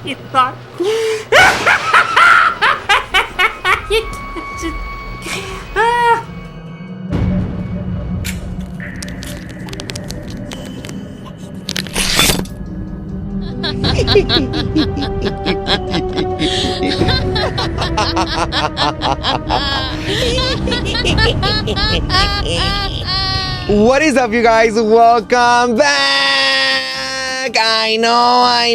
He thought. What is up, you guys? Welcome back. I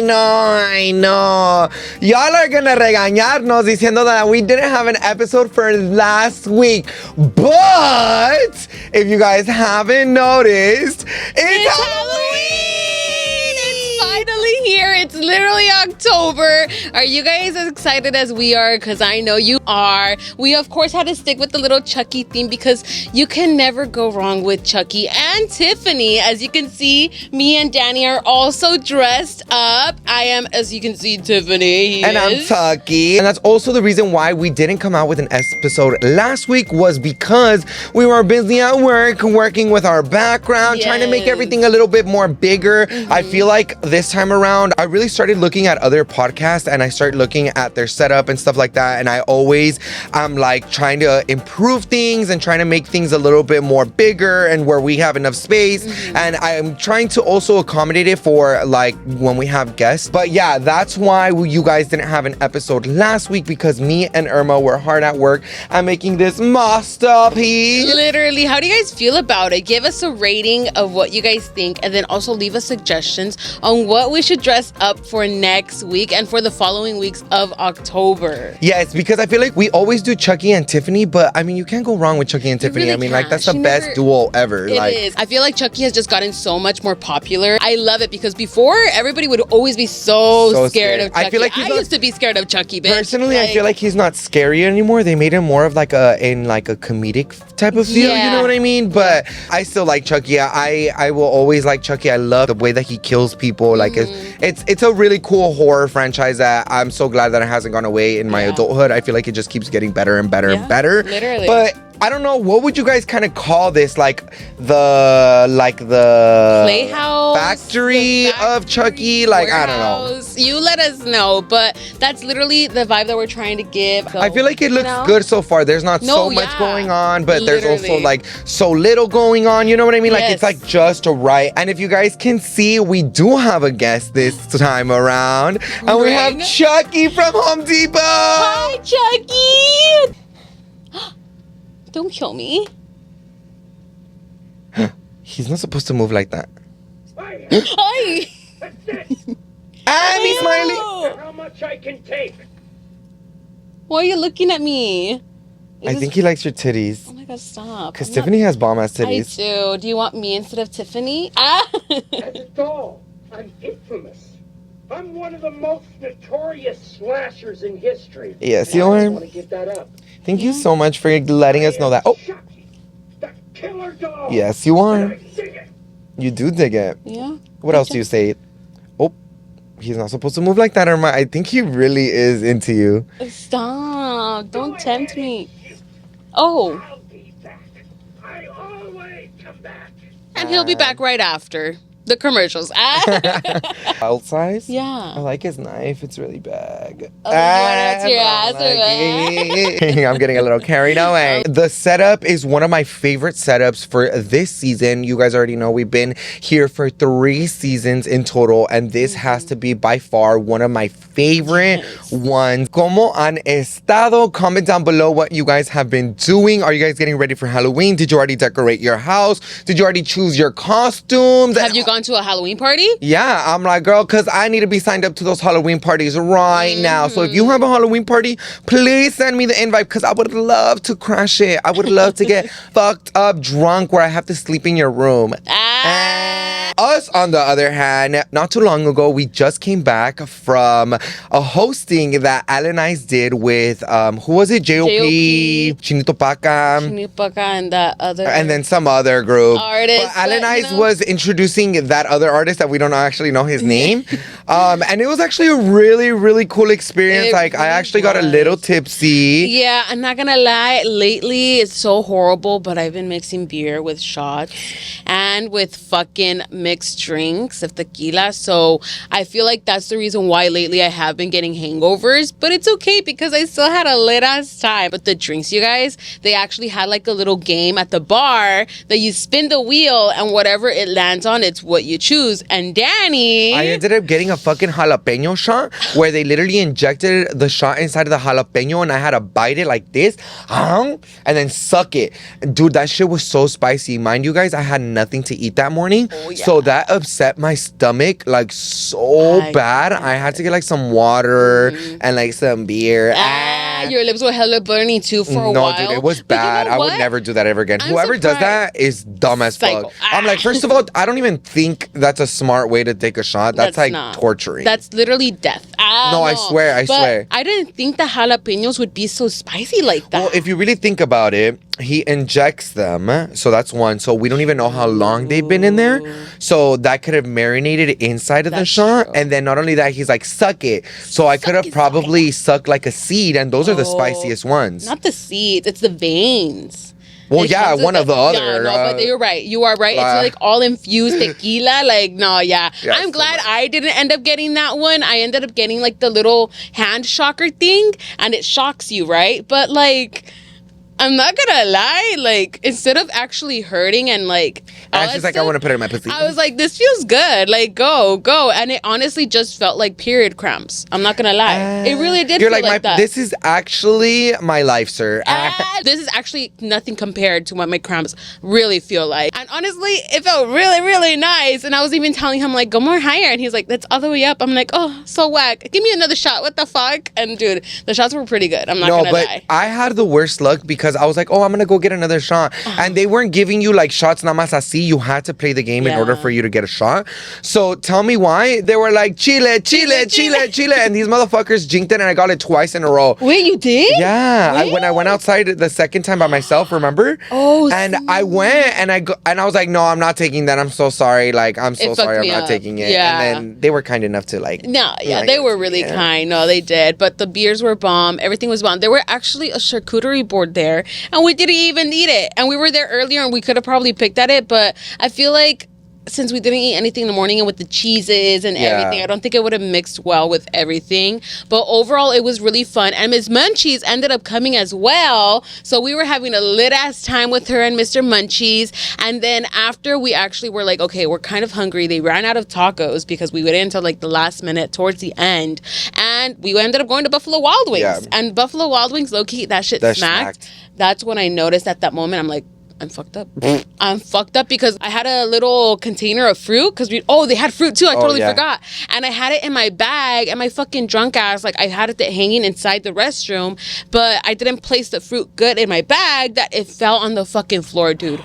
know. Y'all are gonna regañarnos diciendo that we didn't have an episode for last week. But if you guys haven't noticed, it's Halloween! It's finally here. It's literally October. Are you guys as excited as we are? Because I know you are. We, of course, had to stick with the little Chucky theme because you can never go wrong with Chucky and Tiffany. As you can see, me and Danny are also dressed up. I am, as you can see, Tiffany. And I'm Chucky. And that's also the reason why we didn't come out with an episode last week, was because we were busy at work, working with our background, trying to make everything a little bit more bigger. I feel like this time around, I really started looking at other podcasts and I started looking at their setup and stuff like that. And I always like trying to improve things and trying to make things a little bit more bigger and where we have enough space. And I'm trying to also accommodate it for like when we have guests. But yeah, that's why you guys didn't have an episode last week, because me and Irma were hard at work at making this masterpiece. Literally, how do you guys feel about it? Give us a rating of what you guys think, and then also leave us suggestions on what we should dress up for next week and for the following weeks of October. Yes, because I feel like we always do Chucky and Tiffany, but I mean, you can't go wrong with Chucky and Tiffany. Really I mean, can't. like, that's the best duo ever. It is. I feel like Chucky has just gotten so much more popular. I love it because before, everybody would always be so scared of Chucky. I feel like I used to be scared of Chucky, bitch. Personally, I feel like he's not scary anymore. They made him more of like a comedic type of feel, you know what I mean? But I still like Chucky. I will always like Chucky. I love the way that he kills people. Like it's a really cool horror franchise that I'm so glad that it hasn't gone away in my adulthood. I feel like it just keeps getting better and better and better. Literally. But I don't know, what would you guys kind of call this? Like the Playhouse, factory of Chucky? Like, I don't know. You let us know, but that's literally the vibe that we're trying to give. So, I feel like it looks good so far. There's not so much going on, but there's also like so little going on. You know what I mean? Like, it's like just right. And if you guys can see, we do have a guest this time around. And we have Chucky from Home Depot. Hi, Chucky. Don't kill me. He's not supposed to move like that. Hi. And he's smiling. How much I can take? Why are you looking at me? I think he likes your titties. Oh my god, stop. Because Tiffany has bomb-ass titties. I do. Do you want me instead of Tiffany? As a doll, I'm infamous. I'm one of the most notorious slashers in history. Yes, you are. I want to get that up. Thank you so much for letting us know that. Oh, Chucky, the killer doll. yes, you are. And I dig it. You do dig it. Yeah. What else do you say? Oh, he's not supposed to move like that, Irma. I think he really is into you. Stop. Don't tempt me. Oh. I'll be back. I always come back. And he'll be back right after the commercials. Child size? Yeah. I like his knife. It's really big. Oh, you want to your ass I'm getting a little carried away. The setup is one of my favorite setups for this season. You guys already know we've been here for 3 seasons in total, and this has to be by far one of my favorite ones. ¿Cómo han estado? Comment down below what you guys have been doing. Are you guys getting ready for Halloween? Did you already decorate your house? Did you already choose your costumes? Have you gone to a Halloween party? Yeah, I'm like, girl, because I need to be signed up to those Halloween parties right now. So if you have a Halloween party, please send me the invite, because I would love to crash it. I would love to get fucked up drunk where I have to sleep in your room. Us, on the other hand, not too long ago, we just came back from a hosting that Alan and I did with, who was it? JOP, Chinito Paca, and that other. and then some other group. Artist. But Alan and I was introducing that other artist that we don't actually know his name. And it was actually a really, really cool experience. I actually got a little tipsy. Yeah, I'm not gonna lie. Lately, it's so horrible, but I've been mixing beer with shots and with fucking mixed drinks of tequila. So I feel like that's the reason why lately I have been getting hangovers. But it's okay because I still had a lit ass time. But the drinks, you guys, they actually had like a little game at the bar that you spin the wheel and whatever it lands on, it's what you choose. And Danny, I ended up getting a fucking jalapeno shot where they literally injected the shot inside of the jalapeno and I had to bite it like this and then suck it. Dude, that shit was so spicy. Mind you guys, I had nothing to eat that morning. Oh, yeah. So that upset my stomach like so bad. I had to get like some water and like some beer. Your lips were hella burning too for a while. No, dude, it was bad. You know I would never do that ever again. Whoever does that is dumb as Psycho. fuck. I'm like, first of all, I don't even think that's a smart way to take a shot. That's like not. torturing. That's literally death. No, I swear, I swear. I didn't think the jalapenos would be so spicy like that. Well, if you really think about it, he injects them. So that's one. So we don't even know how long they've been in there. So that could have marinated inside of the shot. True. And then not only that, he's like, suck it. So I could have probably sucked like a seed. And those are the spiciest ones. Not the seeds, it's the veins. Well, yeah, one of the other. Yeah, no, but you're right. You are right. It's like all infused tequila. Like, no, yeah. I'm glad I didn't end up getting that one. I ended up getting like the little hand shocker thing, and it shocks you, right? But like, I'm not gonna lie, like, instead of actually hurting and like, she's like, I want to put it in my pussy. I was like, this feels good. Like, go. And it honestly just felt like period cramps. I'm not gonna lie. It really did feel like that. This is actually my life, sir. This is actually nothing compared to what my cramps really feel like. And honestly, it felt really, really nice. And I was even telling him, like, go more higher. And he's like, that's all the way up. I'm like, oh, so whack. Give me another shot. What the fuck? And dude, the shots were pretty good. I'm not gonna lie. I had the worst luck because I was like, oh, I'm gonna go get another shot. And they weren't giving you like shots nada más así. You had to play the game in order for you to get a shot. So tell me why. They were like, Chile, Chile, Chile, Chile. And these motherfuckers jinked it and I got it twice in a row. Wait, you did? Yeah. When I went outside the second time by myself, remember? Oh, and I went and I was like, no, I'm not taking that. I'm so sorry. Like, I'm so sorry. I'm not taking it. Yeah. And then they were kind enough to like. No, yeah, like, they were really kind. No, they did. But the beers were bomb. Everything was bomb. There were actually a charcuterie board there, and we didn't even eat it. And we were there earlier, and we could have probably picked at it. But I feel like since we didn't eat anything in the morning and with the cheeses and everything, I don't think it would have mixed well with everything. But overall, it was really fun. And Miss Munchies ended up coming as well. So we were having a lit ass time with her and Mr. Munchies. And then after, we actually were like, okay, we're kind of hungry. They ran out of tacos because we waited until like the last minute towards the end. And we ended up going to Buffalo Wild Wings. Yeah. And Buffalo Wild Wings, low-key, that shit smacked. That's when I noticed at that moment, I'm like, I'm fucked up. I'm fucked up because I had a little container of fruit because they had fruit too. I totally forgot. And I had it in my bag and my fucking drunk ass, like I had it hanging inside the restroom, but I didn't place the fruit good in my bag that it fell on the fucking floor, dude.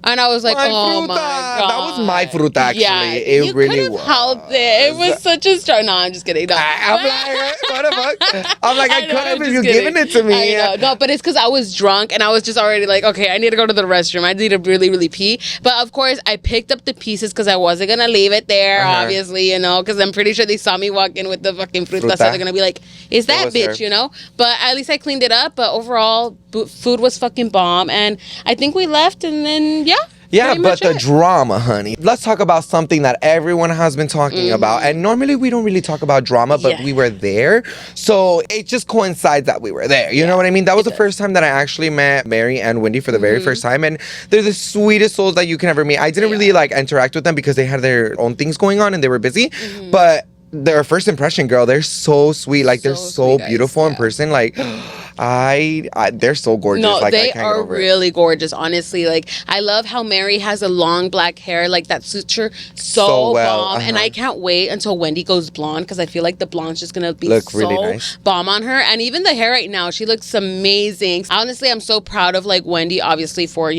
And I was like, oh my God. That was my fruit, actually. Yeah, it really was. Helped it. It was such a strong. No, I'm just kidding. No. I'm like, what the fuck? I'm like, I could have if you given it to me. I know. No, but it's because I was drunk and I was just already like, okay, I need to go to the restroom. I need to really, really pee. But of course, I picked up the pieces because I wasn't going to leave it there, obviously, because I'm pretty sure they saw me walk in with the fucking fruta. So they're going to be like, is that bitch, But at least I cleaned it up. But overall, food was fucking bomb. And I think we left and then, yeah, but the drama, honey. Let's talk about something that everyone has been talking about. And normally we don't really talk about drama, but we were there. So it just coincides that we were there. You know what I mean? That was the first time that I actually met Mary and Wendy for the very first time. And they're the sweetest souls that you can ever meet. I didn't really like interact with them because they had their own things going on and they were busy. But their first impression, girl, they're so sweet. Like, they're so beautiful in person. Like, they're so gorgeous. No, like, they are really gorgeous, honestly. Like, I love how Mary has a long black hair. Like, that suits her so well. Bomb. And I can't wait until Wendy goes blonde because I feel like the blonde's just going to be really nice. Bomb on her. And even the hair right now, she looks amazing. Honestly, I'm so proud of, like, Wendy, obviously, for,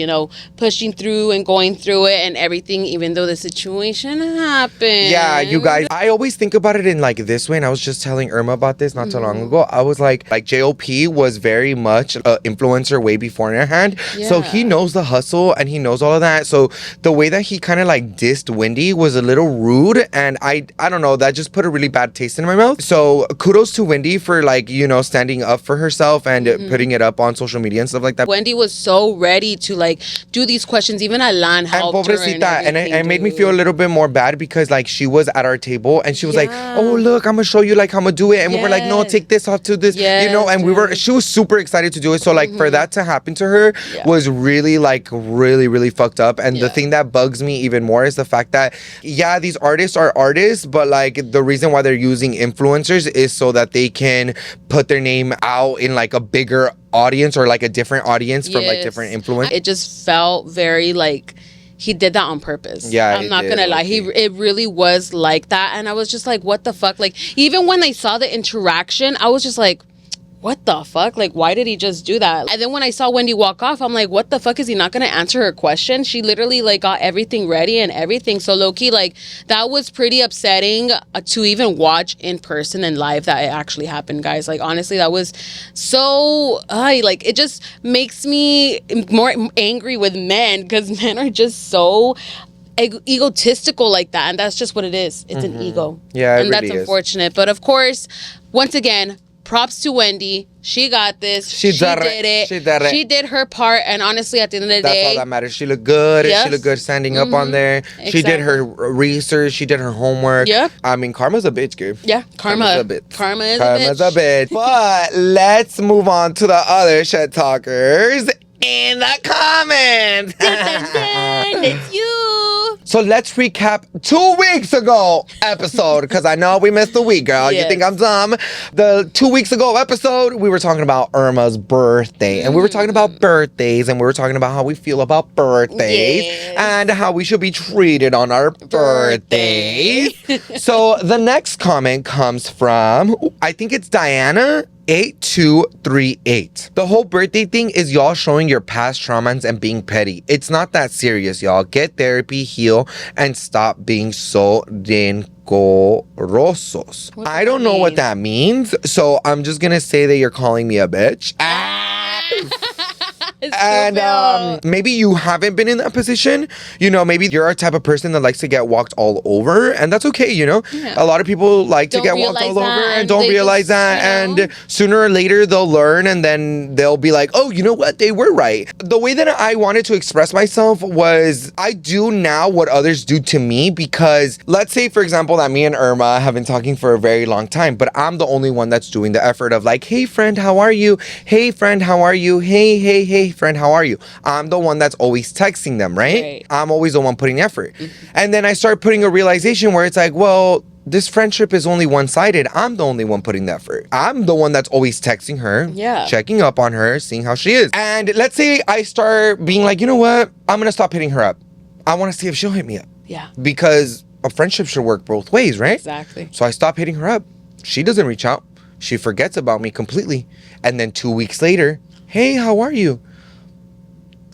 pushing through and going through it and everything, even though the situation happened. Yeah, you guys, I always think about it in, like, this way. And I was just telling Irma about this not too long ago. I was like JOP was was very much an influencer way beforehand. Yeah. So he knows the hustle and he knows all of that. So the way that he kind of like dissed Wendy was a little rude. And I don't know, that just put a really bad taste in my mouth. So kudos to Wendy for like, you know, standing up for herself and putting it up on social media and stuff like that. Wendy was so ready to like do these questions. Even Alan helped her and pobrecita, and everything, it made me feel a little bit more bad because like she was at our table and she was like, oh look, I'm gonna show you like how I'm gonna do it, and we were like, no, take this off to this, you know, and she was super excited to do it. So like for that to happen to her was really like really fucked up. And the thing that bugs me even more is the fact that these artists are artists, but like the reason why they're using influencers is so that they can put their name out in like a bigger audience or like a different audience from like different influencers. It just felt very like he did that on purpose. Yeah, I'm not gonna lie. It really was like that. And I was just like, what the fuck? Like, even when I saw the interaction, I was just like, what the fuck? Like, why did he just do that? And then when I saw Wendy walk off, I'm like, what the fuck? Is he not gonna answer her question? She literally like got everything ready and everything. So low-key, like, that was pretty upsetting to even watch in person and live that it actually happened, guys. Like, honestly, that was so like, it just makes me more angry with men, because men are just so egotistical like that, and that's just what it is. It's an ego. Yeah, and really that's unfortunate. But of course, once again, props to Wendy. She got this. She did it. She did her part. And honestly, at the end of the day, that's all that matters. She looked good. Yes. She looked good standing up on there. Exactly. She did her research. She did her homework. Yep. I mean, karma's a bitch, girl. Yeah, karma's a bitch. Karma's a bitch. But let's move on to the other shit talkers in the comments. It's you. So let's recap 2 weeks ago episode, because I know we missed a week, girl. Yes. You think I'm dumb? The 2 weeks ago episode, we were talking about Irma's birthday. And we were talking about birthdays, and we were talking about how we feel about birthdays and how we should be treated on our birthdays. So the next comment comes from, I think it's Diana 8238. The whole birthday thing is y'all showing your past traumas and being petty. It's not that serious, y'all. Get therapy, heal, and stop being so rencorosos. I don't know what that means, so I'm just gonna say that you're calling me a bitch. And maybe you haven't been in that position. You know, maybe you're a type of person that likes to get walked all over, and that's okay, you know. A lot of people like to get walked all over and don't realize that, and sooner or later they'll learn, and then they'll be like, oh, you know what, they were right. The way that I wanted to express myself was, I do now what others do to me, because let's say, for example, that me and Irma have been talking for a very long time, but I'm the only one that's doing the effort of like, hey friend, how are you? Hey friend, how are you? Hey friend, how are you? I'm the one that's always texting them, right? I'm always the one putting effort. And then I start putting a realization where it's like, well, this friendship is only one-sided. I'm the only one putting the effort. I'm the one that's always texting her, checking up on her, seeing how she is. And let's say I start being like, you know what? I'm gonna stop hitting her up. I wanna see if she'll hit me up. Yeah. Because a friendship should work both ways, right? Exactly. So I stop hitting her up. She doesn't reach out. She forgets about me completely. And then 2 weeks later, hey, how are you?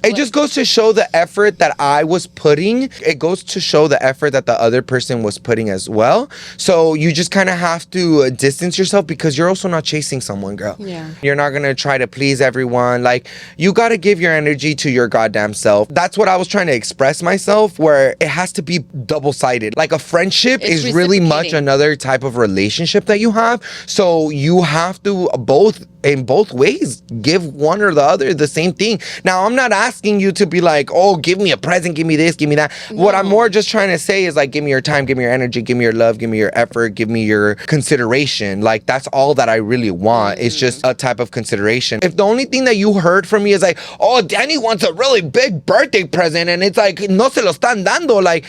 It just goes to show the effort that I was putting. It goes to show the effort that the other person was putting as well. So you just kind of have to distance yourself, because you're also not chasing someone, girl. Yeah. You're not going to try to please everyone. Like, you got to give your energy to your goddamn self. That's what I was trying to express myself, where it has to be double-sided. Like, a friendship is really much another type of relationship that you have. So you have to in both ways give one or the other the same thing. Now, I'm not asking you to be like, oh, give me a present, give me this, give me that. No. What I'm more just trying to say is like, give me your time, give me your energy, give me your love, give me your effort, give me your consideration. Like, that's all that I really want. It's just a type of consideration. If the only thing that you heard from me is like, oh, Danny wants a really big birthday present, and it's like, no se lo están dando, like,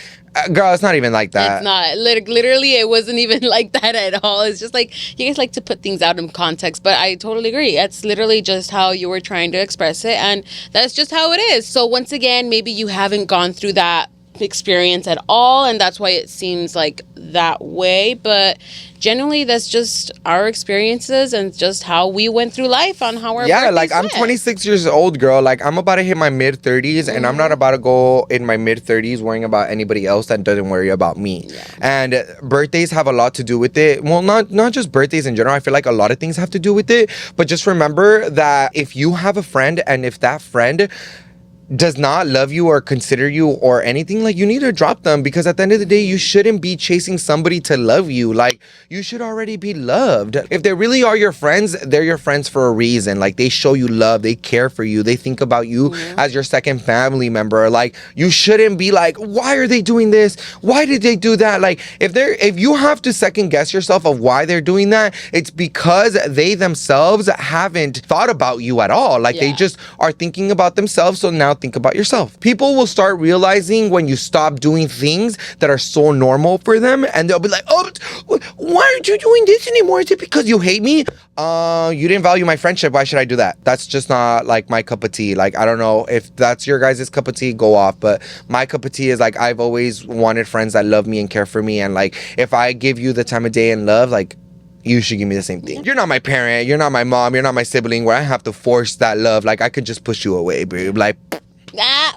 girl, it's not even like that. It's not. Literally, it wasn't even like that at all. It's just like, you guys like to put things out in context, but I totally agree. That's literally just how you were trying to express it, and that's just how it is. So once again, maybe you haven't gone through that experience at all, and that's why it seems like that way. But generally, that's just our experiences and just how we went through life on how our yeah, like I'm went. 26 years old, girl. Like I'm about to hit my mid 30s, and I'm not about to go in my mid 30s worrying about anybody else that doesn't worry about me. Yeah. And birthdays have a lot to do with it. Well, not just birthdays in general. I feel like a lot of things have to do with it. But just remember that if you have a friend, and if that friend does not love you or consider you or anything, like, you need to drop them, because at the end of the day, you shouldn't be chasing somebody to love you. Like, you should already be loved. If they really are your friends, they're your friends for a reason. Like, they show you love, they care for you, they think about you as your second family member. Like, you shouldn't be like, why are they doing this? Why did they do that? Like, if you have to second guess yourself of why they're doing that, it's because they themselves haven't thought about you at all. Like, they just are thinking about themselves. So now think about yourself. People will start realizing when you stop doing things that are so normal for them, and they'll be like, oh, why aren't you doing this anymore? Is it because you hate me? You didn't value my friendship. Why should I do that? That's just not like my cup of tea. Like, I don't know if that's your guys' cup of tea, go off. But my cup of tea is like, I've always wanted friends that love me and care for me. And like, if I give you the time of day and love, like, you should give me the same thing. You're not my parent. You're not my mom. You're not my sibling where I have to force that love. Like, I could just push you away, babe. Like,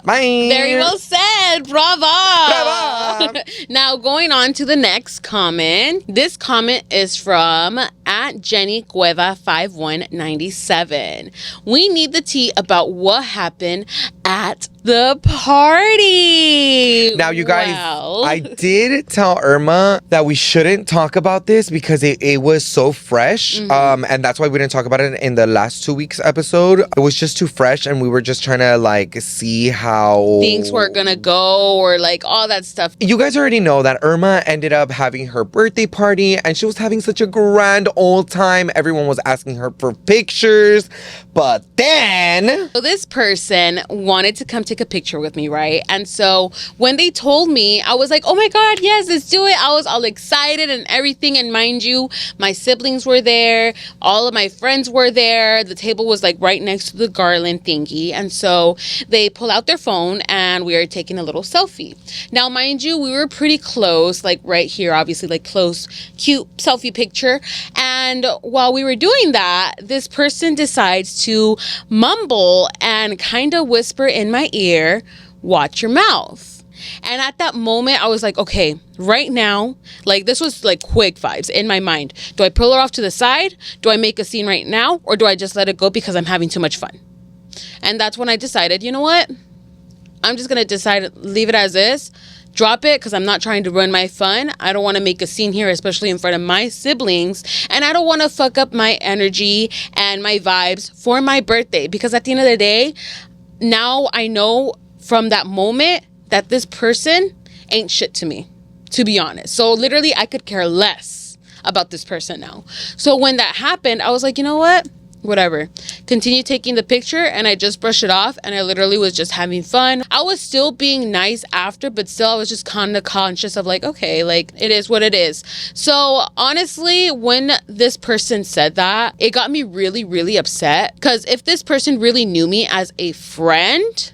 bye. Very well said. Bravo. Bravo. Now, going on to the next comment. This comment is from @JennyCueva5197. We need the tea about what happened at the party. Now, you guys, Well, I did tell Irma that we shouldn't talk about this because it was so fresh. And that's why we didn't talk about it in the last 2 weeks episode. It was just too fresh, and we were just trying to like see how things were gonna go, or like all that stuff. You guys already know that Irma ended up having her birthday party, and she was having such a grand old time. Everyone was asking her for pictures, but then So this person wanted to come take a picture with me, right? And so when they told me, I was like, oh my God, yes, let's do it. I was all excited and everything. And mind you, my siblings were there. All of my friends were there. The table was like right next to the garland thingy. And so they pull out their phone and we are taking a little selfie. Now, mind you, we were pretty close, like right here, obviously, like close, cute selfie picture. And while we were doing that, this person decides to mumble and kind of whisper in my ear, watch your mouth. And at that moment, I was like, okay, right now, like this was like quick vibes in my mind. Do I pull her off to the side? Do I make a scene right now? Or do I just let it go because I'm having too much fun? And that's when I decided, you know what? I'm just going to leave it as is. Drop it because I'm not trying to ruin my fun. I don't want to make a scene here, especially in front of my siblings. And I don't want to fuck up my energy and my vibes for my birthday. Because at the end of the day, now I know from that moment that this person ain't shit to me, to be honest. So literally, I could care less about this person now. So when that happened, I was like, you know what? Whatever. Continue taking the picture, and I just brushed it off, and I literally was just having fun. I was still being nice after, but still I was just kind of conscious of like, okay, like it is what it is. So honestly, when this person said that, it got me really, really upset, because if this person really knew me as a friend,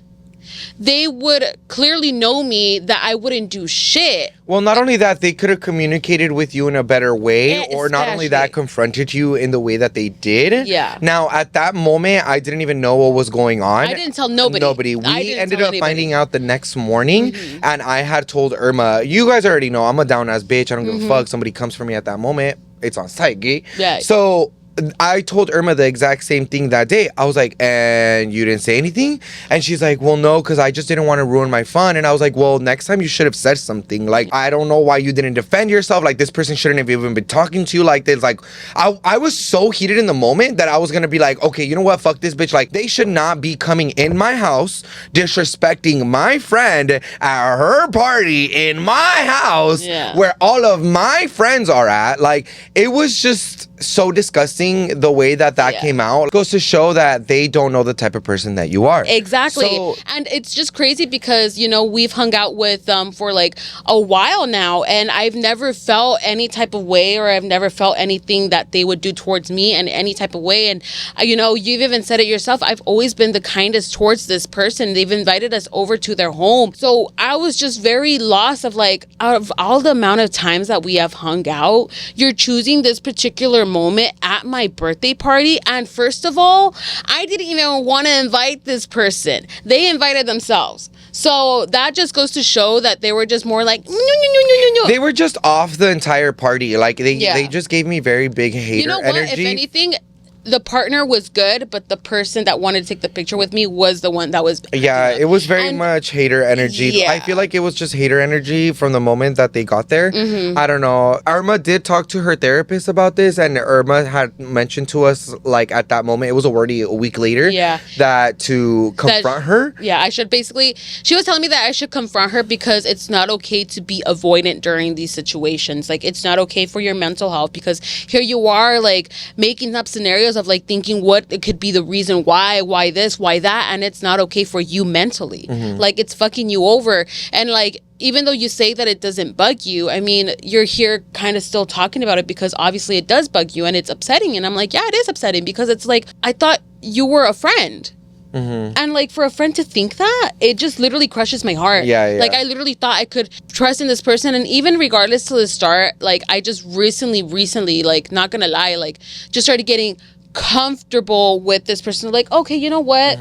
they would clearly know me that I wouldn't do shit. Well, not only that, they could have communicated with you in a better way, or not only that, confronted you in the way that they did. Yeah. Now, at that moment, I didn't even know what was going on. I didn't tell nobody. We ended up finding out the next morning, and I had told Irma, you guys already know, I'm a down-ass bitch. I don't give a fuck. Somebody comes for me at that moment. It's on site, gay. Yeah. So I told Irma the exact same thing that day. I was like, and you didn't say anything? And she's like, well, no, because I just didn't want to ruin my fun. And I was like, well, next time you should have said something. Like, I don't know why you didn't defend yourself. Like, this person shouldn't have even been talking to you like this. Like, I was so heated in the moment that I was going to be like, okay, you know what? Fuck this bitch. Like, they should not be coming in my house, disrespecting my friend at her party in my house, where all of my friends are at. Like, it was just so disgusting the way that came out. It goes to show that they don't know the type of person that you are. Exactly. So, and it's just crazy because, you know, we've hung out with them for like a while now, and I've never felt any type of way, or I've never felt anything that they would do towards me in any type of way. And, you know, you've even said it yourself, I've always been the kindest towards this person. They've invited us over to their home. So I was just very lost of like, out of all the amount of times that we have hung out, you're choosing this particular moment at my birthday party. And first of all, I didn't even want to invite this person. They invited themselves. So that just goes to show that they were just more like, no. They were just off the entire party. Like, they just gave me very big hater You know what? energy. If anything, the partner was good, but the person that wanted to take the picture with me was the one that was... Yeah, it was very much hater energy. Yeah. I feel like it was just hater energy from the moment that they got there. I don't know. Irma did talk to her therapist about this, and Irma had mentioned to us, like, at that moment, it was already a week later, that to confront her. Yeah, I should basically... She was telling me that I should confront her because it's not okay to be avoidant during these situations. Like, it's not okay for your mental health, because here you are, like, making up scenarios of like thinking what it could be the reason why this, why that, and it's not okay for you mentally. Like, it's fucking you over. And like, even though you say that it doesn't bug you, I mean, you're here kind of still talking about it because obviously it does bug you and it's upsetting. And I'm like, yeah, it is upsetting because it's like, I thought you were a friend. And like, for a friend to think that, it just literally crushes my heart. Like, I literally thought I could trust in this person. And even regardless to the start, like, I just recently, like, not gonna lie, like, just started getting comfortable with this person. Like, okay, you know what?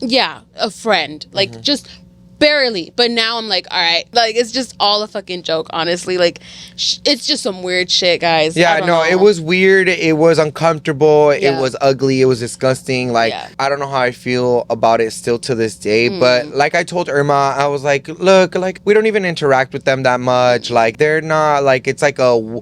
Yeah, a friend. Like, just barely. But now I'm like, all right, like, it's just all a fucking joke, honestly. Like, it's just some weird shit, guys. Yeah, no, it was weird. It was uncomfortable. It was ugly. It was disgusting. Like, I don't know how I feel about it still to this day. But like I told Irma, I was like, look, like, we don't even interact with them that much. Like, they're not, like, it's like a...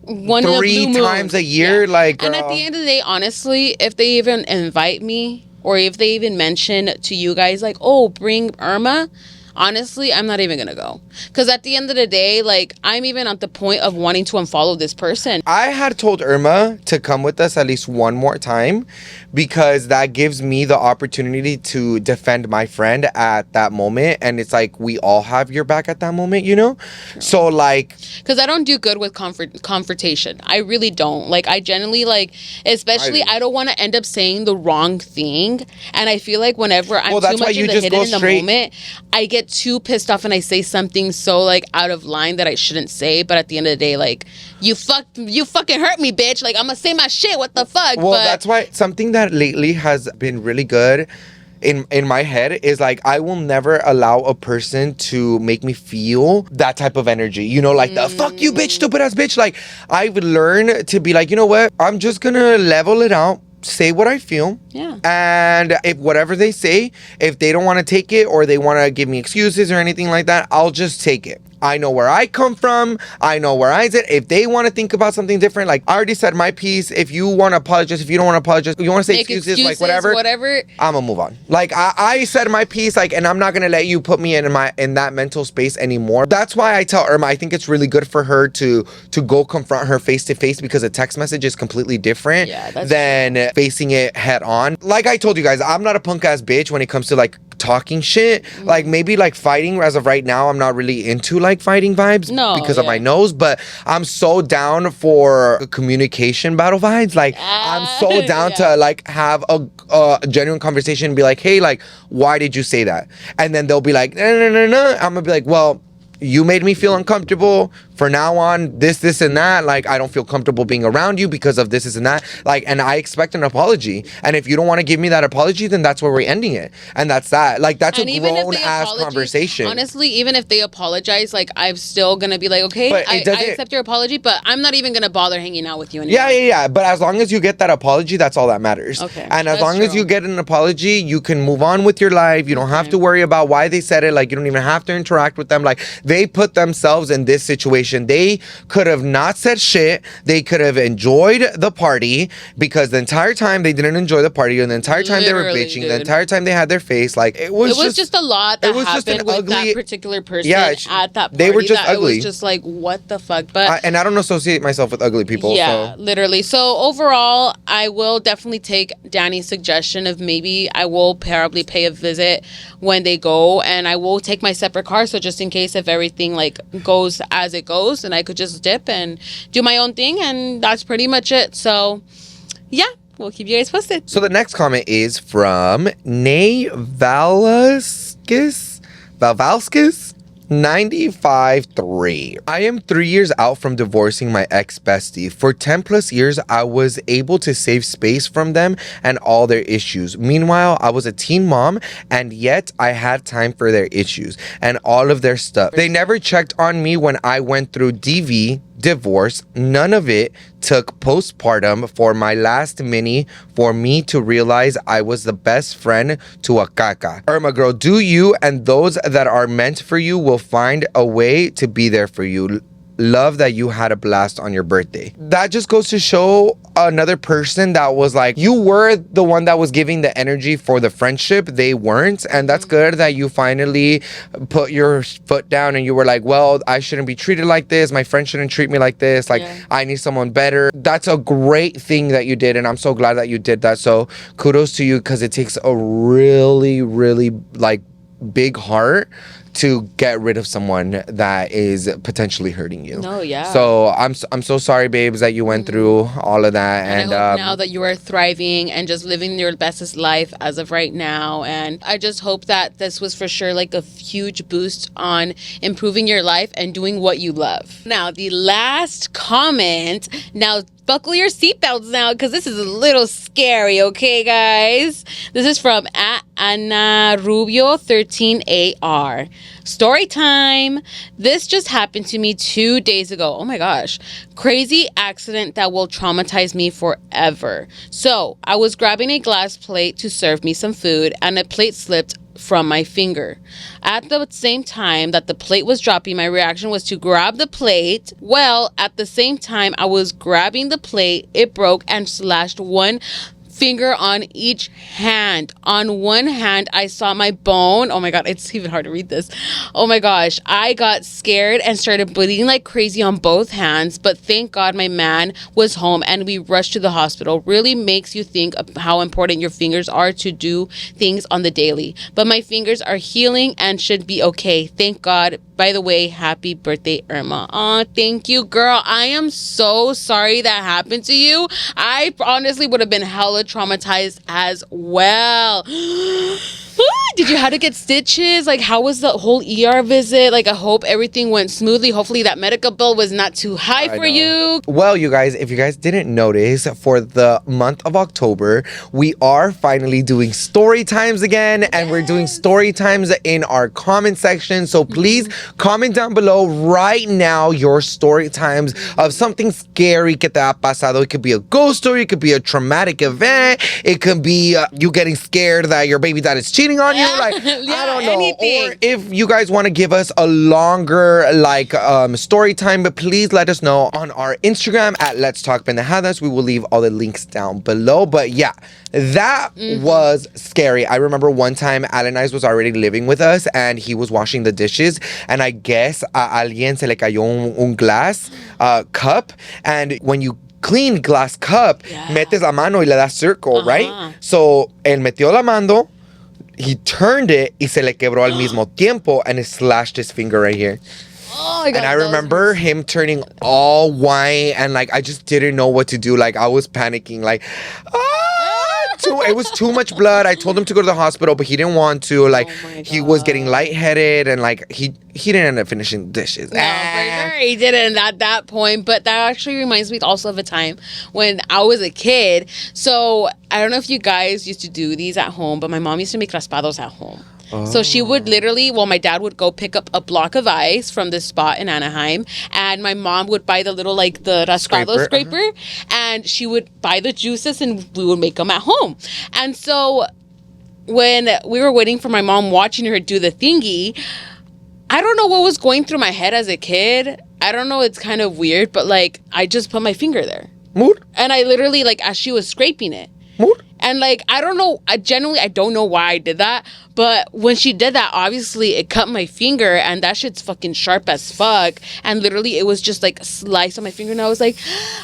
3 times a year, like, girl. And at the end of the day, honestly, if they even invite me, or if they even mention to you guys like, oh, bring Irma, honestly, I'm not even gonna go. Because at the end of the day, like, I'm even at the point of wanting to unfollow this person. I had told Irma to come with us at least one more time, because that gives me the opportunity to defend my friend at that moment. And it's like, we all have your back at that moment, you know? Sure. So, like... Because I don't do good with confrontation. I really don't. Like, I generally, like, especially, I don't want to end up saying the wrong thing. And I feel like whenever I'm too much in the hidden in the moment, I get too pissed off and I say something so, like, out of line that I shouldn't say. But at the end of the day, like, you fucking hurt me, bitch. Like, I'm gonna say my shit. What the fuck? Well, that's why something that lately has been really good in my head is like, I will never allow a person to make me feel that type of energy, you know, like the fuck you bitch, stupid ass bitch. Like, I've learned to be like, you know what, I'm just gonna level it out, say what I feel. Yeah. And if whatever they say, if they don't want to take it or they want to give me excuses or anything like that, I'll just take it. I know where I come from. I know where I sit. If they want to think about something different, like, I already said my piece. If you want to apologize, if you don't want to apologize, you want to say excuses, like, whatever, I'm gonna move on. Like, I said my piece, like, and I'm not gonna let you put me in that mental space anymore. That's why I tell Irma, I think it's really good for her to go confront her face to face, because a text message is completely different than facing it head on. Like I told you guys, I'm not a punk ass bitch when it comes to, like, talking shit. Like, maybe, like, fighting. As of right now, I'm not really into, like, fighting vibes because of my nose, but I'm so down for communication battle vibes. Like, I'm so down to, like, have a genuine conversation and be like, hey, like, why did you say that? And then they'll be like, no. I'm gonna be like, well, you made me feel uncomfortable. For now on, this and that, like, I don't feel comfortable being around you because of this and that. Like, and I expect an apology. And if you don't want to give me that apology, then that's where we're ending it. And that's that. Like, that's a grown-ass conversation. Honestly, even if they apologize, like, I'm still going to be like, okay, I accept your apology, but I'm not even going to bother hanging out with you anymore. Yeah. But as long as you get that apology, that's all that matters. Okay. And as long as you get an apology, you can move on with your life. You don't have to worry about why they said it. Like, you don't even have to interact with them. Like, they put themselves in this situation. They could have not said shit. They could have enjoyed the party, because the entire time they didn't enjoy the party, and the entire time they were bitching, the entire time they had their face. Like, it was just a lot that happened with that particular person at that party. They were just ugly. It was just like, what the fuck? But and I don't associate myself with ugly people. Yeah, literally. So overall, I will definitely take Danny's suggestion of maybe I will probably pay a visit when they go, and I will take my separate car. So just in case if everything like goes as it goes, and I could just dip and do my own thing, and that's pretty much it. So yeah, we'll keep you guys posted. So the next comment is from Nay Valskis 95.3. I am 3 years out from divorcing my ex-bestie. For 10 plus years, I was able to save space from them and all their issues. Meanwhile, I was a teen mom, and yet I had time for their issues and all of their stuff. They never checked on me when I went through DV, divorce. None of it took postpartum for my last mini for me to realize I was the best friend to a caca. Irma girl, do you, and those that are meant for you will find a way to be there for you. Love that you had a blast on your birthday. That just goes to show another person that was like, you were the one that was giving the energy for the friendship. They weren't. And that's good that you finally put your foot down and you were like, well, I shouldn't be treated like this. My friend shouldn't treat me like this. Like, I need someone better. That's a great thing that you did. And I'm so glad that you did that. So kudos to you, because it takes a really, really like big heart to get rid of someone that is potentially hurting you. No, yeah. So I'm so sorry, babes, that you went through all of that. And I hope now that you are thriving and just living your bestest life as of right now. And I just hope that this was for sure like a huge boost on improving your life and doing what you love. Now, the last comment. Now, buckle your seatbelts now, because this is a little scary, okay, guys? This is from Ana Rubio 13AR. Story time. This just happened to me 2 days ago. Oh my gosh. Crazy accident that will traumatize me forever. So, I was grabbing a glass plate to serve me some food, and a plate slipped from my finger. At the same time that the plate was dropping, my reaction was to grab the plate. Well, at the same time I was grabbing the plate, it broke and slashed one finger on each hand. On one hand, I saw my bone. Oh my God, it's even hard to read this. Oh my gosh, I got scared and started bleeding like crazy on both hands, but thank God my man was home and we rushed to the hospital. Really makes you think of how important your fingers are to do things on the daily. But my fingers are healing and should be okay. Thank God. By the way, happy birthday, Irma. Oh, thank you, girl. I am so sorry that happened to you. I honestly would have been hella traumatized as well. Did you have to get stitches? Like, how was the whole ER visit? Like, I hope everything went smoothly. Hopefully that medical bill was not too high for you. Well, you guys, if you guys didn't notice, for the month of October, we are finally doing story times again. And we're doing story times in our comment section. So please comment down below right now your story times of something scary que te ha pasado. It could be a ghost story. It could be a traumatic event. It could be you getting scared that your baby dad is cheating on you. Like, I don't know. Anything. Or if you guys want to give us a longer like story time, but please let us know on our Instagram at Let's Talk Pendejadas. We will leave all the links down below. But yeah, that was scary. I remember one time Alan was already living with us and he was washing the dishes, and I guess a alguien se le cayó un glass cup, and when you clean glass cup, metes la mano y le das circle, right? So él metió la mano, he turned it y se le quebró al mismo tiempo, and it slashed his finger right here. Oh my God, and I remember him turning all white, and like I just didn't know what to do. Like I was panicking, like it was too much blood. I told him to go to the hospital, but he didn't want to. Like he was getting lightheaded, and like he didn't end up finishing dishes. No, for sure he didn't at that point. But that actually reminds me also of a time when I was a kid. So I don't know if you guys used to do these at home, but my mom used to make raspados at home. So she would literally, my dad would go pick up a block of ice from this spot in Anaheim, and my mom would buy the little, like, the raspado scraper, and she would buy the juices, and we would make them at home. And so when we were waiting for my mom, watching her do the thingy, I don't know what was going through my head as a kid. I don't know. It's kind of weird, but like I just put my finger there. Mood? And I literally, like, as she was scraping it. Mood? And like, I don't know. I don't know why I did that. But when she did that, obviously it cut my finger, and that shit's fucking sharp as fuck. And literally it was just like a slice on my finger, and I was like,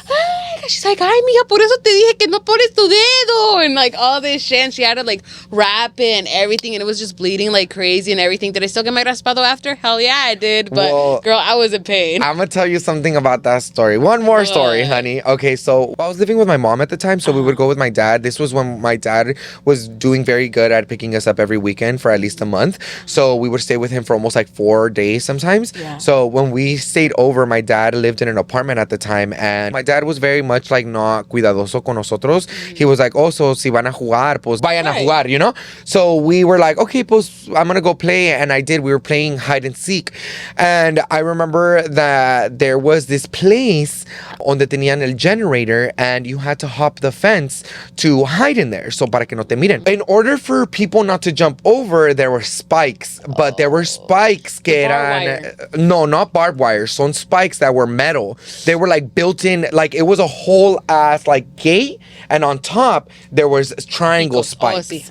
ay, she's like, ay, mija, por eso te dije que no pones tu dedo, and like all this shit. And she had to like wrap it and everything, and it was just bleeding like crazy and everything. Did I still get my raspado after? Hell yeah, I did. But well, girl, I was in pain. I'm gonna tell you something about that story. One more story, honey. Okay, so I was living with my mom at the time, so we would go with my dad. This was when my dad was doing very good at picking us up every weekend for at least a month. So we would stay with him for almost like 4 days sometimes. Yeah. So when we stayed over, my dad lived in an apartment at the time, and my dad was very much like not cuidadoso con nosotros. He was like, oh, so si van a jugar, pues vayan a jugar, you know? So we were like, okay, pues I'm gonna go play. And I did. We were playing hide and seek. And I remember that there was this place donde tenían el generator, and you had to hop the fence to hide in there. So para que no te miren. In order for people not to jump over, there were spikes. But there were spikes que eran... No, not barbed wire. Son spikes that were metal. They were like built in, like it was a whole ass like gate. And on top, there was triangle spikes. Sí.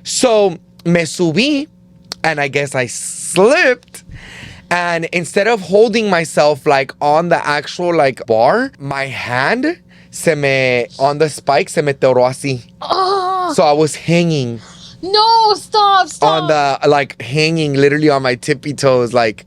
So me subí, and I guess I slipped. And instead of holding myself like on the actual like bar, my hand on the spike se me toró así. Oh. So I was hanging. No, stop. On the, like, hanging literally on my tippy toes, like,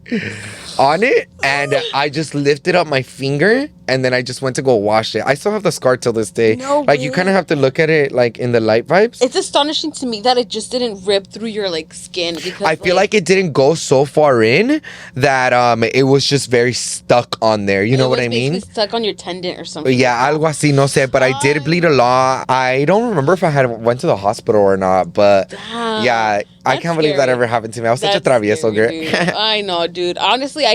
on it. And I just lifted up my finger, and then I just went to go wash it. I still have the scar till this day. No like, you kind of have to look at it, like, in the light vibes. It's astonishing to me that it just didn't rip through your, like, skin. Because I feel like it didn't go so far in that it was just very stuck on there. You know what I mean? Stuck on your tendon or something. Yeah, algo así, no sé. But I did bleed a lot. I don't remember if I went to the hospital or not, but yeah, I can't believe that ever happened to me. I was such a travieso girl. I know, dude. Honestly,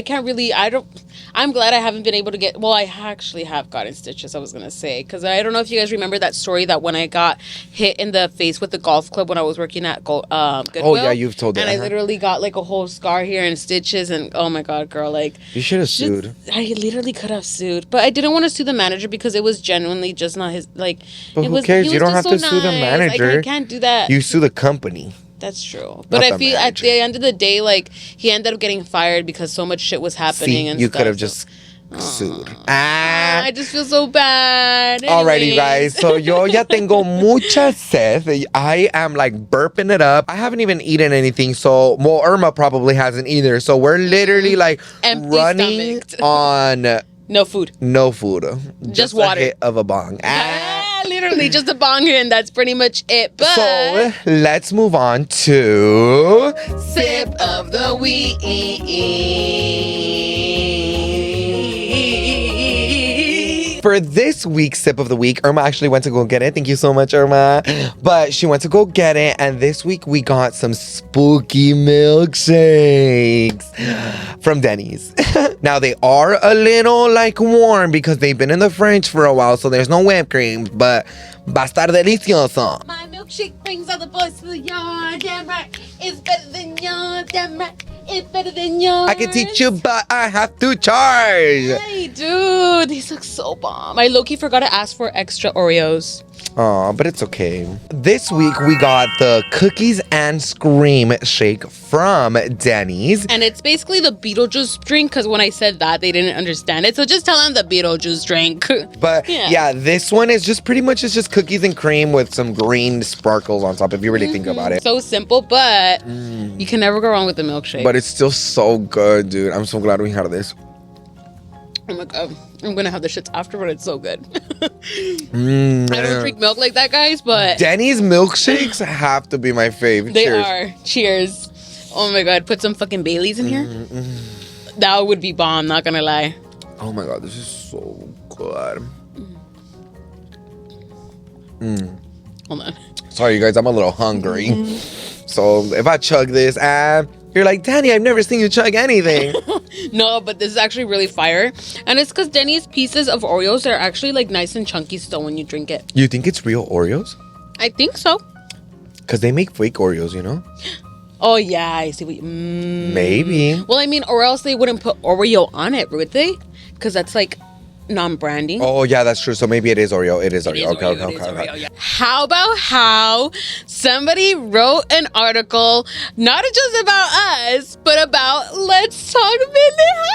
I'm glad I haven't been able to get, well, I actually have gotten stitches, I was going to say, because I don't know if you guys remember that story that when I got hit in the face with the golf club when I was working at Goodwill. Oh, yeah, you've told that. And I literally got like a whole scar here and stitches, and oh my God, girl, like. You should have sued. I literally could have sued, but I didn't want to sue the manager because it was genuinely just not his, like. But who cares? You don't have to sue the manager. Like, I can't do that. You sue the company. That's true. But I feel at the end of the day, like, he ended up getting fired because so much shit was happening. See, you could have just sued. I just feel so bad. Alrighty, guys. So yo ya tengo mucha sed. I am like burping it up. I haven't even eaten anything. So, well, Irma probably hasn't either. So we're literally like empty running stomached. On no food. No food. Just water. A hit of a bong. Literally just a bong, and that's pretty much it. But so let's move on to Sip of the Week. For this week's Sip of the Week, Irma actually went to go get it. Thank you so much, Irma. But she went to go get it, and this week we got some spooky milkshakes from Denny's. Now, they are a little, like, warm because they've been in the fridge for a while, so there's no whipped cream, but va a estar delicioso. My milkshake brings all the boys to the yard, damn right. It's better than yours, damn right. It's better than yours. I can teach you, but I have to charge. Hey, dude, these look so bomb. I low-key forgot to ask for extra Oreos. Aw, but it's okay. This week, we got the Cookies and Scream shake from Denny's. And it's basically the Beetlejuice drink, because when I said that, they didn't understand it. So just tell them the Beetlejuice drink. But yeah, this one is just pretty much it's just cookies and cream with some green sparkles on top, if you really think about it. So simple, but you can never go wrong with the milkshake. But it's still so good, dude. I'm so glad we had this. Oh my God. I'm going to have the shits after, but it's so good. I don't drink milk like that, guys, but Denny's milkshakes have to be my favorite. They are. Cheers. Oh my God. Put some fucking Baileys in here. That would be bomb, not going to lie. Oh my God. This is so good. Hold on. Sorry, you guys. I'm a little hungry. So if I chug this, you're like, Danny, I've never seen you chug anything. No, but this is actually really fire. And it's because Denny's pieces of Oreos are actually like nice and chunky still when you drink it. You think it's real Oreos? I think so. Because they make fake Oreos, you know? Oh, yeah, I see what you... Maybe. Well, I mean, or else they wouldn't put Oreo on it, would they? Because that's like non-branding. Oh, yeah, that's true. So maybe it is Oreo. It is It Oreo. is Okay, Oreo, okay, it is okay. Oreo, yeah. How about how somebody wrote an article, not just about us, but about Let's Talk Pendejadas?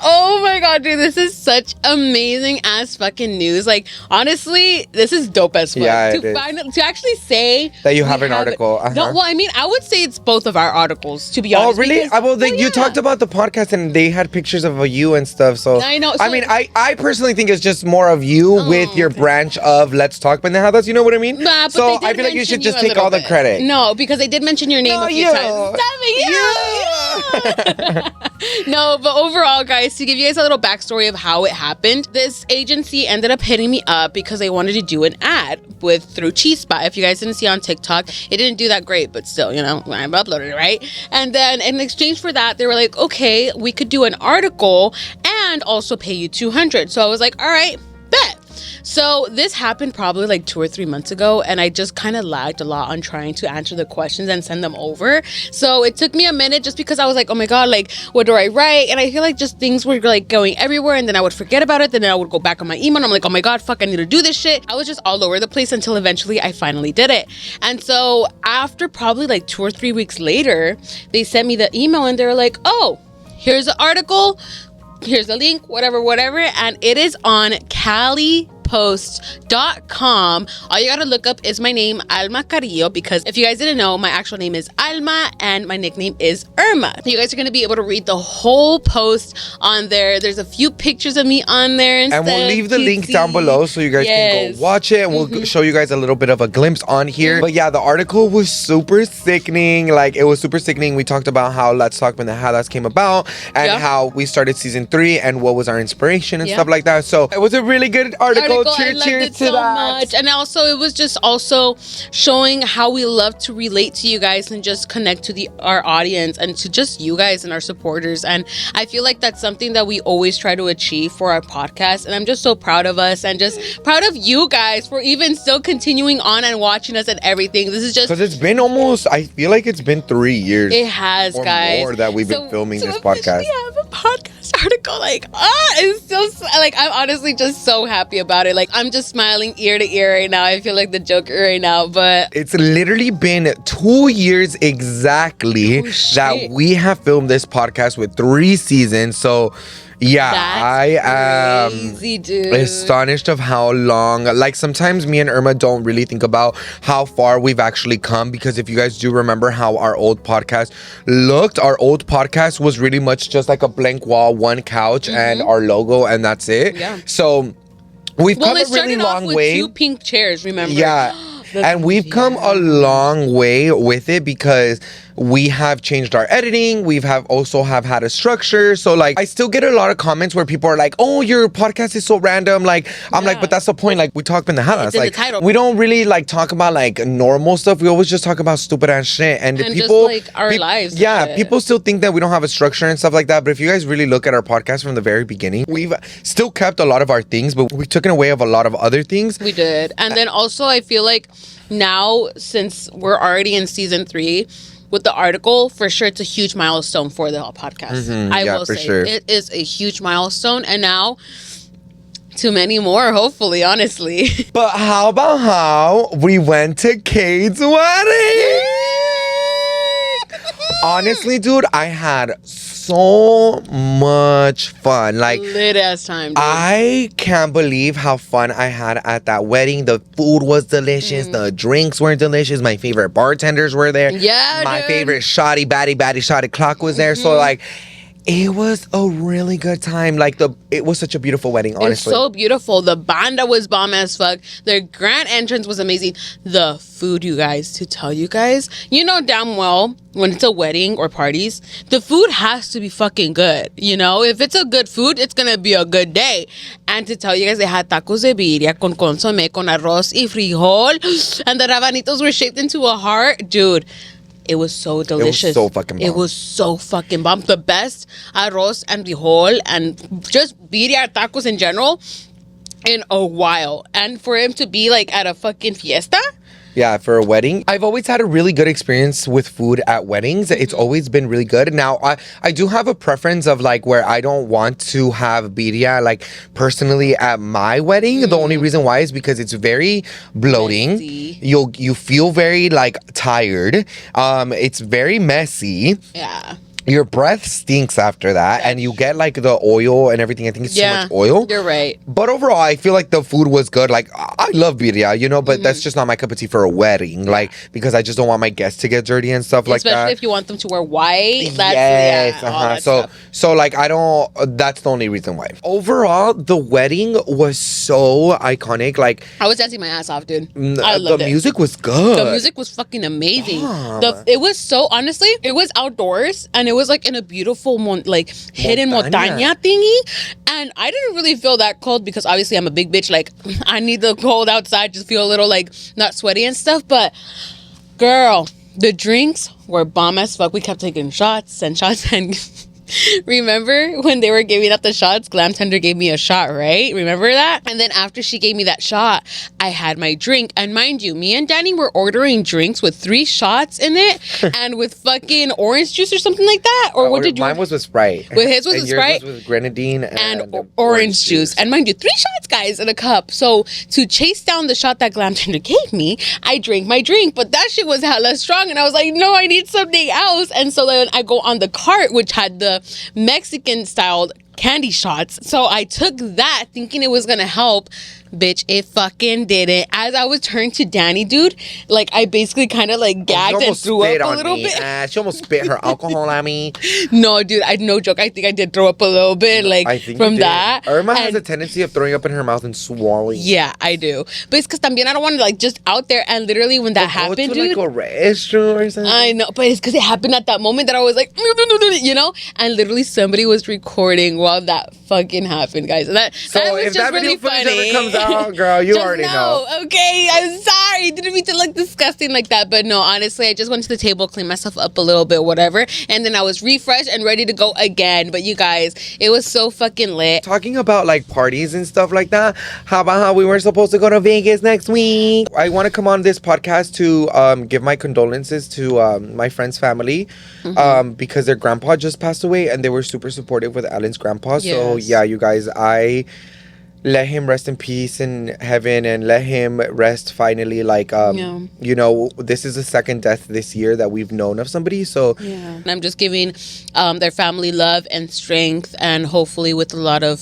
Oh my god, dude, this is such amazing ass fucking news. Like, honestly, this is dope as fuck. Yeah, it To actually say that you we have an article. Uh-huh. No, well, I mean, I would say it's both of our articles, to be honest. Oh, really? Because, You yeah. talked about the podcast and they had pictures of you and stuff. So I know. I So- mean, I personally think it's just more of you with your okay. branch of Let's Talk Pendejadas. You know what I mean? Nah, but so they did I feel like you mention should just a take little all the bit. credit. No, because they did mention your name No, a few you. times. No, but overall, guys, to give you guys a little backstory of how it happened, this agency ended up hitting me up because they wanted to do an ad through Cheese Spot. If you guys didn't see on TikTok, it didn't do that great, but still, you know, I've uploaded it, right? And then in exchange for that, they were like, okay, we could do an article and also pay you $200. So I was like, all right, bet. So this happened probably like 2 or 3 months ago, and I just kind of lagged a lot on trying to answer the questions and send them over. So it took me a minute just because I was like, oh my god, like, what do I write? And I feel like just things were like going everywhere, and then I would forget about it, then I would go back on my email and I'm like, oh my god, fuck, I need to do this shit. I was just all over the place until eventually I finally did it. And so after probably like 2 or 3 weeks later, they sent me the email and they were like, oh, here's the article, here's the link, whatever, and it is on CaliPost.com. All you gotta look up is my name, Alma Carrillo, because if you guys didn't know, my actual name is Alma and my nickname is Irma. You guys are gonna be able to read the whole post on there. There's a few pictures of me on there and we'll leave the link cutesy. down below so you guys can go watch it, and we'll show you guys a little bit of a glimpse on here. But yeah, the article was super sickening. Like, it was super sickening. We talked about how Let's Talk Pendejadas came about and how we started season 3 and what was our inspiration and stuff like that. So it was a really good article. I loved Cheers it to so that. much. And also, it was just also showing how we love to relate to you guys and just connect to our audience and to just you guys and our supporters. And I feel like that's something that we always try to achieve for our podcast. And I'm just so proud of us and just proud of you guys for even still continuing on and watching us and everything. This is just because it's been almost, I feel like it's been 3 years. It has, or guys. more that we've been filming this podcast. We have a podcast article. Like, it's still like, I'm honestly just so happy about it. Like, I'm just smiling ear to ear right now. I feel like the Joker right now, but it's literally been 2 years exactly that we have filmed this podcast with 3 seasons. So yeah, I am crazy, dude. astonished of how long. Like, sometimes me and Irma don't really think about how far we've actually come, because if you guys do remember how our old podcast looked, our old podcast was really much just like a blank wall, one couch and our logo, and that's it. Yeah. So we've come a it started really off long with way. 2 pink chairs, remember? Yeah. And we've come a long way with it because we have changed our editing. We have had a structure. So like, I still get a lot of comments where people are like, oh, your podcast is so random. Like, I'm like, but that's the point. Like, we talk pendejadas. It's in like, the title. we don't really like talk about like normal stuff. We always just talk about stupid ass shit. And And people, just like our lives. and yeah, shit. people still think that we don't have a structure and stuff like that. But if you guys really look at our podcast from the very beginning, we've still kept a lot of our things, but we've taken away of a lot of other things. We did. And then also, I feel like now, since we're already in season 3, with the article, for sure, it's a huge milestone for the podcast. I will say. Sure. It is a huge milestone. And now, too many more, hopefully, honestly. But how about how we went to Kate's wedding? Honestly, dude, I had so much fun. Like, Lit ass time, dude. I can't believe how fun I had at that wedding. The food was delicious. The drinks were delicious. My favorite bartenders were there. Yeah, My dude. favorite shoddy shotty clock was there. So like, it was a really good time. Like, it was such a beautiful wedding, honestly. It's so beautiful. The banda was bomb as fuck. The grand entrance was amazing. The food, you guys, to tell you guys, you know damn well when it's a wedding or parties, the food has to be fucking good. You know, if it's a good food, it's gonna be a good day. And to tell you guys, they had tacos de birria con consomé, con arroz y frijol, and the rabanitos were shaped into a heart, dude. It was so delicious. so fucking bomb. It was so fucking bomb. The best arroz and frijol and just birria tacos in general in a while. And for him to be like at a fucking fiesta, Yeah, for a wedding. I've always had a really good experience with food at weddings. It's always been really good. Now, I do have a preference of like where I don't want to have birria like personally at my wedding. The only reason why is because it's very bloating. Messy. You feel very like tired. It's very messy. Yeah. Your breath stinks after that, and you get like the oil and everything. I think it's too much oil. You're right. But overall, I feel like the food was good. Like, I love birria, you know, but that's just not my cup of tea for a wedding. Like, because I just don't want my guests to get dirty and stuff like that. Especially if you want them to wear white. That's, yes, all that stuff. So like, I don't, that's the only reason why. Overall, the wedding was so iconic. Like, I was dancing my ass off, dude. I loved the it. music was good. The music was fucking amazing. It was so, honestly, it was outdoors and it was like in a beautiful hidden montaña thingy, and I didn't really feel that cold because obviously I'm a big bitch. Like, I need the cold outside to feel a little like not sweaty and stuff. But girl, the drinks were bomb as fuck. We kept taking shots and remember when they were giving out the shots, Glam Tender gave me a shot, right? Remember that? And then after she gave me that shot, I had my drink. And mind you, me and Danny were ordering drinks with 3 shots in it and with fucking orange juice or something like that. Or what did you? Mine was with Sprite. With his was and with yours Sprite was with grenadine and orange juice. And mind you, 3 shots, guys, in a cup. So to chase down the shot that Glam Tender gave me, I drank my drink, but that shit was hella strong. And I was like, no, I need something else. And so then I go on the cart, which had the Mexican styled candy shots. So I took that thinking it was gonna help. Bitch, it fucking didn't. As I was turning to Danny, dude, like I basically kind of like gagged and threw up a little bit. She almost spit her alcohol at me. No, dude, no joke. I think I did throw up a little bit, like from that. Irma has a tendency of throwing up in her mouth and swallowing. Yeah, I do. But it's because también I don't want to like just out there and literally when that happened, go to, dude. Like a restroom or something. I know, but it's because it happened at that moment that I was like, you know, and literally somebody was recording while that fucking happened, guys. And that was if just that really video footage funny. ever comes out, girl, you Just already know. Okay, I'm sorry. Didn't mean to look disgusting like that. But no, honestly, I just went to the table, cleaned myself up a little bit, whatever. And then I was refreshed and ready to go again. But you guys, it was so fucking lit. Talking about like parties and stuff like that, how about how we were supposed to go to Vegas next week? I want to come on this podcast to give my condolences to my friend's family because their grandpa just passed away and they were super supportive with Alan's grandpa. Yes. So yeah, you guys, I let him rest in peace in heaven and let him rest finally. Like, you know, this is the second death this year that we've known of somebody. So yeah, and I'm just giving their family love and strength, and hopefully with a lot of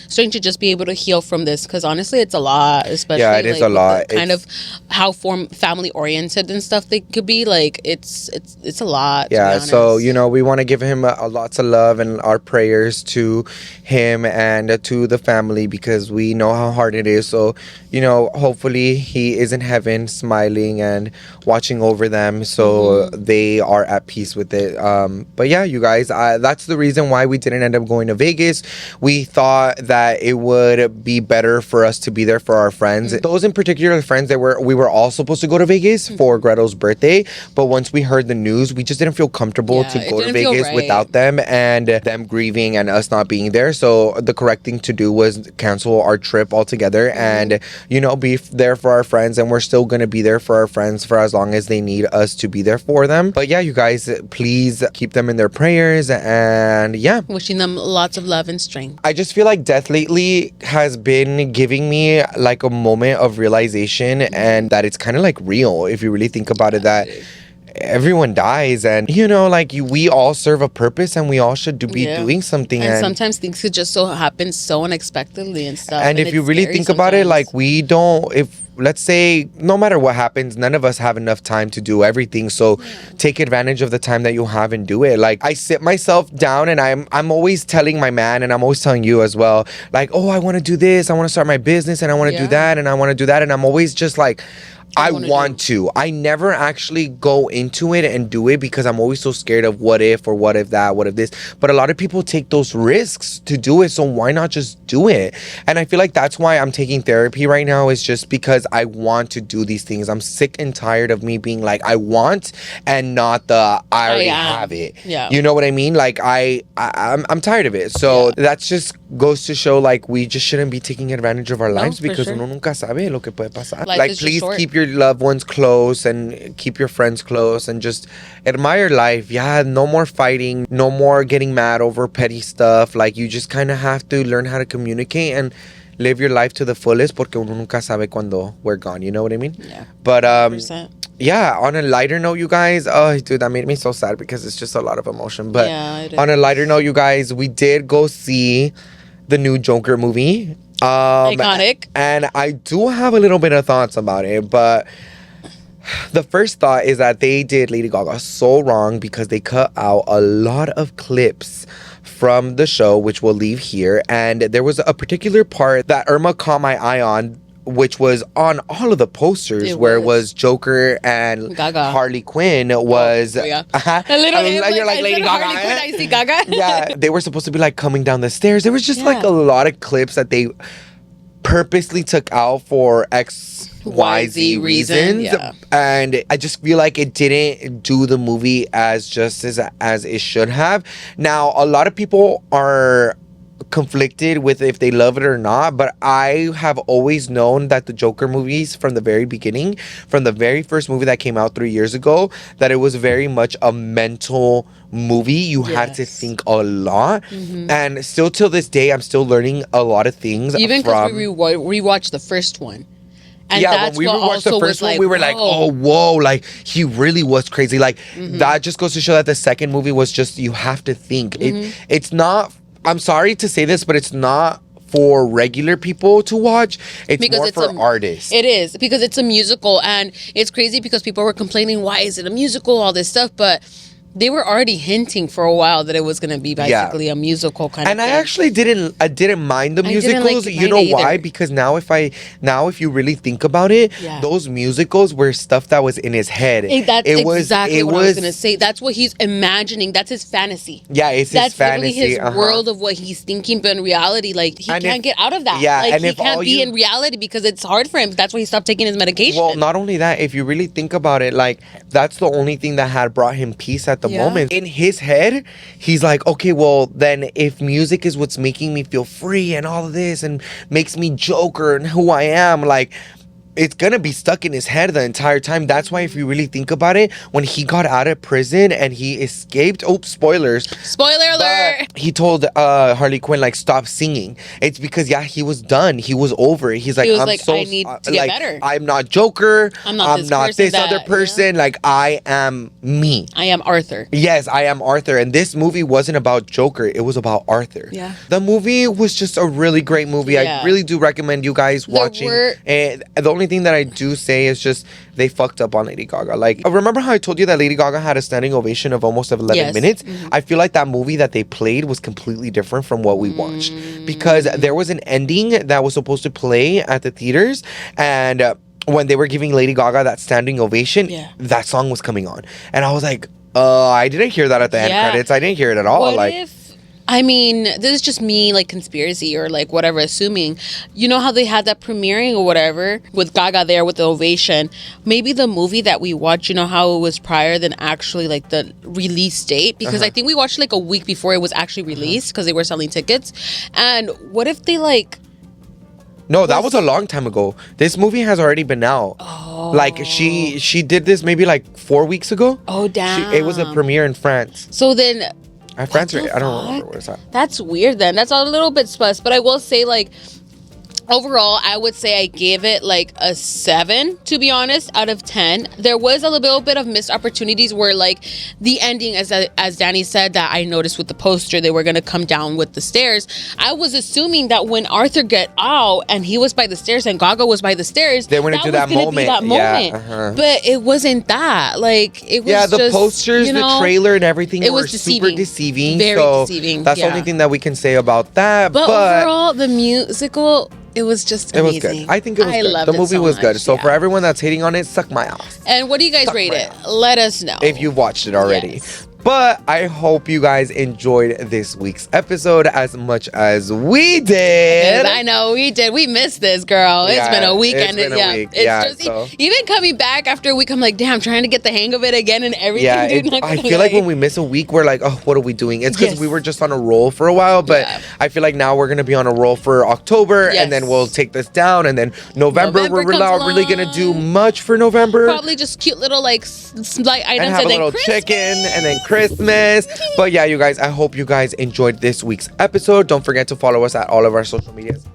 strength to just be able to heal from this. Because honestly, it's a lot, especially it is a lot. Kind of how family oriented and stuff they could be. Like it's a lot. Yeah, to be honest. so you know, we want to give him lots of love and our prayers to him and to the family, because we know how hard it is. So, you know, hopefully he is in heaven smiling and watching over them, so they are at peace with it. But yeah, you guys, that's the reason why we didn't end up going to Vegas. We thought that it would be better for us to be there for our friends. Those in particular friends that we were all supposed to go to Vegas for Greto's birthday, but once we heard the news, we just didn't feel comfortable to go to Vegas without them and them grieving and us not being there. So the correct thing to do was cancel our trip altogether and, you know, be there for our friends. And we're still going to be there for our friends for as long as they need us to be there for them. But yeah, you guys, please keep them in their prayers, and yeah, wishing them lots of love and strength. I just feel like death lately has been giving me like a moment of realization, and that it's kind of like real if you really think about it, that everyone dies, and you know, like we all serve a purpose and we all should be doing something, and sometimes things could just so happen so unexpectedly and stuff. And if you really think about it, like we don't, if let's say no matter what happens, none of us have enough time to do everything, so take advantage of the time that you have and do it. Like I sit myself down and I'm always telling my man, and I'm always telling you as well, like, oh, I want to do this, I want to start my business, and I want to do that, and I want to do that, and I'm always just like, I want to. I never actually go into it and do it because I'm always so scared of what if, or what if that, what if this. But a lot of people take those risks to do it, so why not just do it? And I feel like that's why I'm taking therapy right now, is just because I want to do these things. I'm sick and tired of me being like, I want, and not the I already have it. Yeah. You know what I mean? Like I'm tired of it. So that's just goes to show, like, we just shouldn't be taking advantage of our lives, because uno nunca sabe lo que puede pasar. Like, please keep your loved ones close and keep your friends close and just admire life. Yeah, no more fighting, no more getting mad over petty stuff. Like, you just kind of have to learn how to communicate and live your life to the fullest, porque uno nunca sabe cuando we're gone. You know what I mean? Yeah. But 100%. yeah, on a lighter note, you guys, oh dude, that made me so sad because it's just a lot of emotion. But on a lighter note, you guys, we did go see the new Joker movie. Iconic. And I do have a little bit of thoughts about it, but the first thought is that they did Lady Gaga so wrong because they cut out a lot of clips from the show, which we'll leave here. And there was a particular part that Irma caught my eye on, which was on all of the posters, where it was Joker and Gaga. Harley Quinn was... Oh, yeah. You're like Lady Gaga. Harley Quinn, I see Gaga. Yeah, they were supposed to be like coming down the stairs. There was just like a lot of clips that they purposely took out for XYZ reasons. Yeah. And I just feel like it didn't do the movie as justice as it should have. Now, a lot of people are conflicted with if they love it or not, but I have always known that the Joker movies from the very beginning, from the very first movie that came out 3 years ago, that it was very much a mental movie. You had to think a lot. And still till this day, I'm still learning a lot of things. Even because we rewatched the first one. And yeah, that's when we rewatched the first one, like, we were like, oh, whoa, like, he really was crazy. Like, that just goes to show that the second movie was just, you have to think. It's not, I'm sorry to say this, but it's not for regular people to watch. It's because more for artists. It is, because it's a musical, and it's crazy because people were complaining, why is it a musical, all this stuff, but they were already hinting for a while that it was going to be basically a musical kind of thing. And I actually didn't mind the musicals. You know why? Because now if you really think about it, those musicals were stuff that was in his head. That's exactly what I was going to say. That's what he's imagining. That's his fantasy. Yeah, it's his fantasy. That's literally his world of what he's thinking, but in reality, like, he can't get out of that. Yeah, like, and he can't be in reality because it's hard for him. That's why he stopped taking his medication. Well, not only that, if you really think about it, like, that's the only thing that had brought him peace at the moment. In his head, he's like, okay, well, then if music is what's making me feel free and all of this and makes me Joker and who I am, like, it's gonna be stuck in his head the entire time. That's why if you really think about it, when he got out of prison and he escaped, spoiler alert, he told Harley Quinn, like, stop singing. It's because he was done, he was over it. He's like, I need to get better. I'm not Joker, I'm not this other person. Yeah. Like, I am me, I am Arthur. Yes, I am Arthur. And this movie wasn't about Joker, it was about Arthur. Yeah, the movie was just a really great movie. I really do recommend you guys watching. And the only thing that I do say is just they fucked up on Lady Gaga. Like, remember how I told you that Lady Gaga had a standing ovation of almost 11 minutes? I feel like that movie that they played was completely different from what we watched, because there was an ending that was supposed to play at the theaters, and when they were giving Lady Gaga that standing ovation, that song was coming on, and I was like, I didn't hear that at the end credits. I didn't hear it at all. I mean, this is just me, like, conspiracy or, like, whatever, assuming. You know how they had that premiering or whatever with Gaga there with the ovation? Maybe the movie that we watched, you know how it was prior than actually, like, the release date? Because I think we watched, like, a week before it was actually released because they were selling tickets. And what if they, like... No, that was a long time ago. This movie has already been out. Oh. Like, she did this maybe, like, 4 weeks ago. Oh, damn. It was a premiere in France. So then... France, I don't remember what it's at. That's weird then. That's a little bit sus. But I will say, like, overall, I would say I gave it like a 7, to be honest, out of 10. There was a little bit of missed opportunities where, like, the ending, as Danny said, that I noticed with the poster, they were going to come down with the stairs. I was assuming that when Arthur got out and he was by the stairs and Gaga was by the stairs, they went into that moment. Yeah, but it wasn't that. Like, it was the posters, the trailer and everything it were was deceiving. Super deceiving. Very deceiving. That's the only thing that we can say about that. But overall, the musical... It was just amazing. It was good. I think it was good. Loved the movie so was much. good. So for everyone that's hating on it, suck my ass. And what do you guys rate it? Let us know. If you've watched it already. Yes. But I hope you guys enjoyed this week's episode as much as we did. I know we did. We missed this, girl. It's been a weekend. It's been a week. It's just, even coming back after a week, I'm like, damn, I'm trying to get the hang of it again and everything. Yeah, I feel like when we miss a week, we're like, oh, what are we doing? It's because we were just on a roll for a while. But I feel like now we're going to be on a roll for October, and then we'll take this down, and then November we're not really going to do much for November. Probably just cute little like slight items, and have a little chicken, and then Christmas. But yeah, you guys, I hope you guys enjoyed this week's episode. Don't forget to follow us at all of our social medias.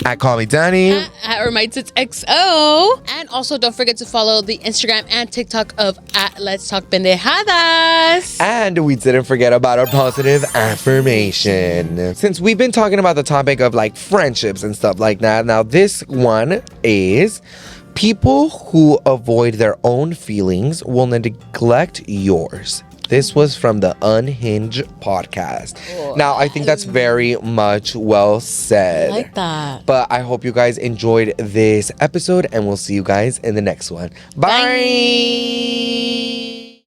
At Call Me Danny. At XO. And also don't forget to follow the Instagram and TikTok of at Let's Talk Pendejadas. And we didn't forget about our positive affirmation. Since we've been talking about the topic of like friendships and stuff like that, now this one is: people who avoid their own feelings will neglect yours. This was from the Unhinged podcast. Now, I think that's very much well said. I like that. But I hope you guys enjoyed this episode, and we'll see you guys in the next one. Bye.